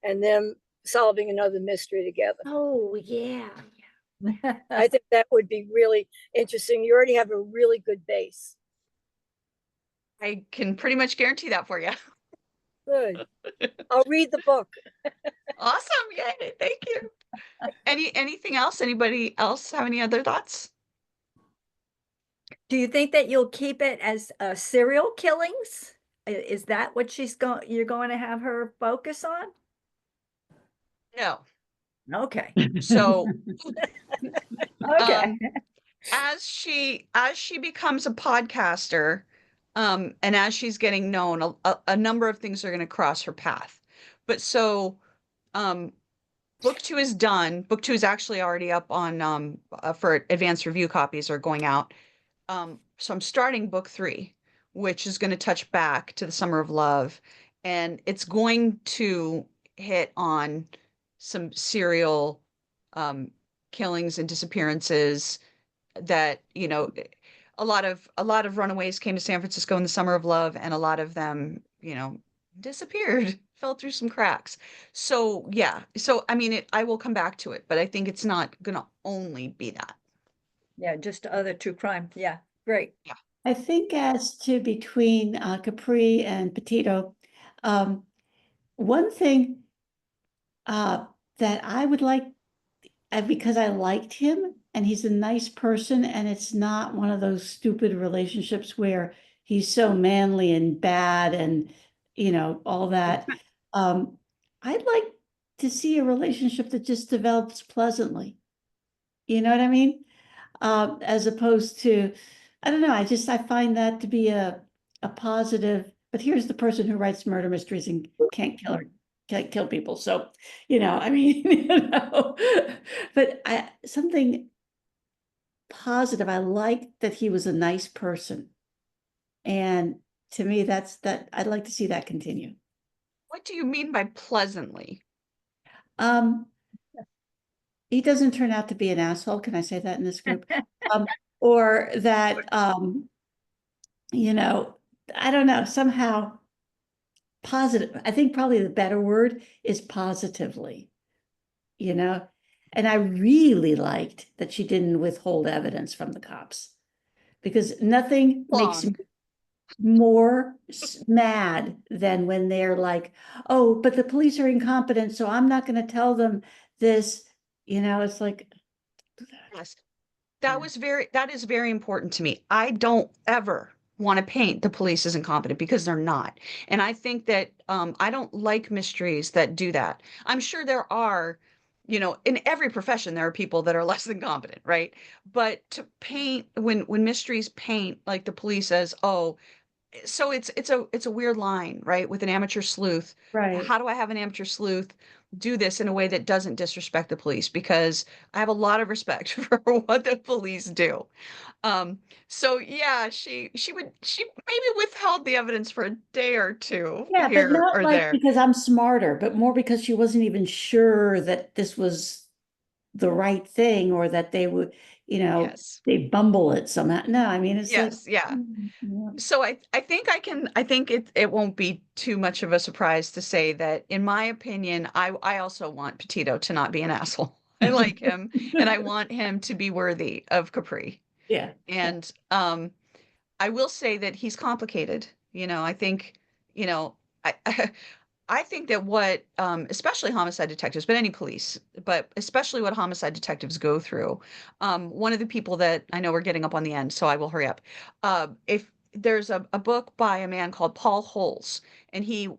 and them solving another mystery together. Oh, yeah. I think that would be really interesting. You already have a really good base. I can pretty much guarantee that for you. Good. I'll read the book. Awesome. Yay. Thank you. Anything else? Anybody else have any other thoughts? Do you think that you'll keep it as serial killings Is that what you're going to have her focus on? No. Okay, So okay. as she becomes a podcaster, and as she's getting known, a number of things are going to cross her path. But so, book 2 is done. Book 2 is actually already up on for advanced review copies are going out. So I'm starting book 3, which is going to touch back to the Summer of Love, and it's going to hit on some serial killings and disappearances that, a lot of runaways came to San Francisco in the Summer of Love, and a lot of them, disappeared, fell through some cracks. So yeah, so I mean, I will come back to it, but I think it's not gonna only be that. Yeah, just other true crime. Yeah, great. I think as to between Capri and Petito, one thing that I would like, because I liked him and he's a nice person, and it's not one of those stupid relationships where he's so manly and bad and, all that. I'd like to see a relationship that just develops pleasantly. You know what I mean? As opposed to, I don't know, I find that to be a positive, but here's the person who writes murder mysteries and can't kill people. So, I mean, but something positive. I like that he was a nice person. And to me, that I'd like to see that continue. What do you mean by pleasantly? Um, he doesn't turn out to be an asshole. Can I say that in this group? Or that, I don't know, somehow positive. I think probably the better word is positively, and I really liked that she didn't withhold evidence from the cops, because nothing makes me more mad than when they're like, oh, but the police are incompetent, so I'm not going to tell them this. It's like, Yes. Yeah. That is very important to me. I don't ever want to paint the police as incompetent, because they're not. And I think that I don't like mysteries that do that. I'm sure there are, in every profession, there are people that are less than competent, right? But to paint, when mysteries paint like the police as, oh, so it's a weird line, right? With an amateur sleuth. right. How do I have an amateur sleuth do this in a way that doesn't disrespect the police? Because I have a lot of respect for what the police do. So yeah, she maybe withheld the evidence for a day or two Yeah, but here not or like there. because I'm smarter, but more because she wasn't even sure that this was the right thing, or that they would, Yes. they bumble it somehow. No, I mean, it's like, Yes, yeah. yeah. So I think it won't be too much of a surprise to say that, in my opinion, I also want Petito to not be an asshole. I like him, and I want him to be worthy of Capri. Yeah. And I will say that he's complicated. I think, I I think that what, especially homicide detectives, but any police, but especially what homicide detectives go through. One of the people that I know, we're getting up on the end, so I will hurry up. If there's a book by a man called Paul Holes, and he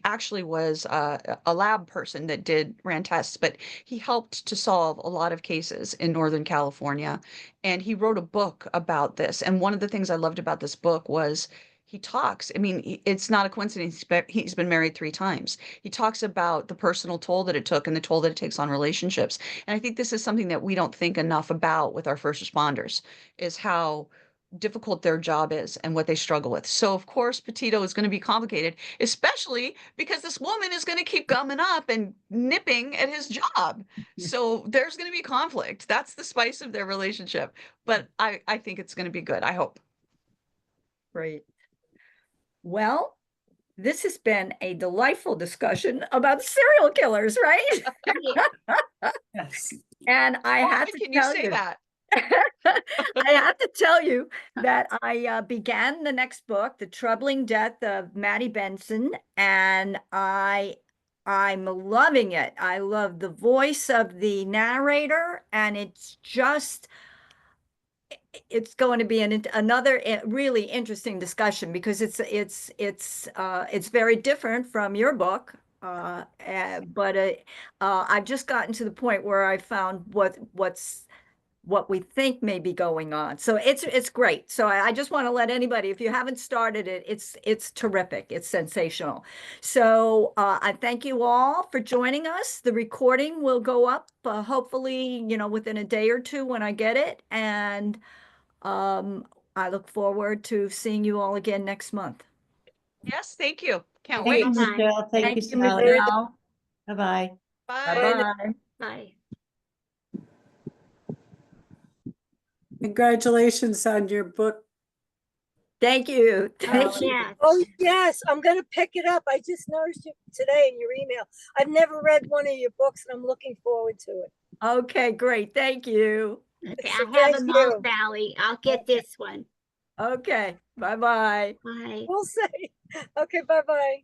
actually was a lab person that ran tests, but he helped to solve a lot of cases in Northern California, and he wrote a book about this. And one of the things I loved about this book was he talks. I mean, it's not a coincidence, but he's been married 3 times. He talks about the personal toll that it took and the toll that it takes on relationships. And I think this is something that we don't think enough about with our first responders, is how difficult their job is and what they struggle with. So of course, Petito is going to be complicated, especially because this woman is going to keep gumming up and nipping at his job. So there's going to be conflict. That's the spice of their relationship. But I think it's going to be good. I hope. Great. Well, this has been a delightful discussion about serial killers, right? Yes. And I How have often to can you tell say you, that? I have to tell you that I began the next book, The Troubling Death of Maddie Benson, and I'm loving it. I love the voice of the narrator, and it's just it's going to be another really interesting discussion because it's very different from your book. But I've just gotten to the point where I found what we think may be going on. So it's great. So I just want to let anybody, if you haven't started it, it's terrific. It's sensational. So I thank you all for joining us. The recording will go up hopefully, within a day or two when I get it. And I look forward to seeing you all again next month. Yes, thank you. Can't Thank wait. you, Bye. Michelle. Thank Thank you, you, Sally. Michelle. Bye-bye. Bye. Bye-bye. Bye. Congratulations on your book. Thank you. Oh, Thank you. yes. Oh, yes, I'm gonna pick it up. I just noticed it today in your email. I've never read one of your books and I'm looking forward to it. Okay, great. Thank you. Okay, So I have thank them all, you. Sally. I'll get this one. Okay, bye-bye. Bye. We'll see. Okay, bye-bye.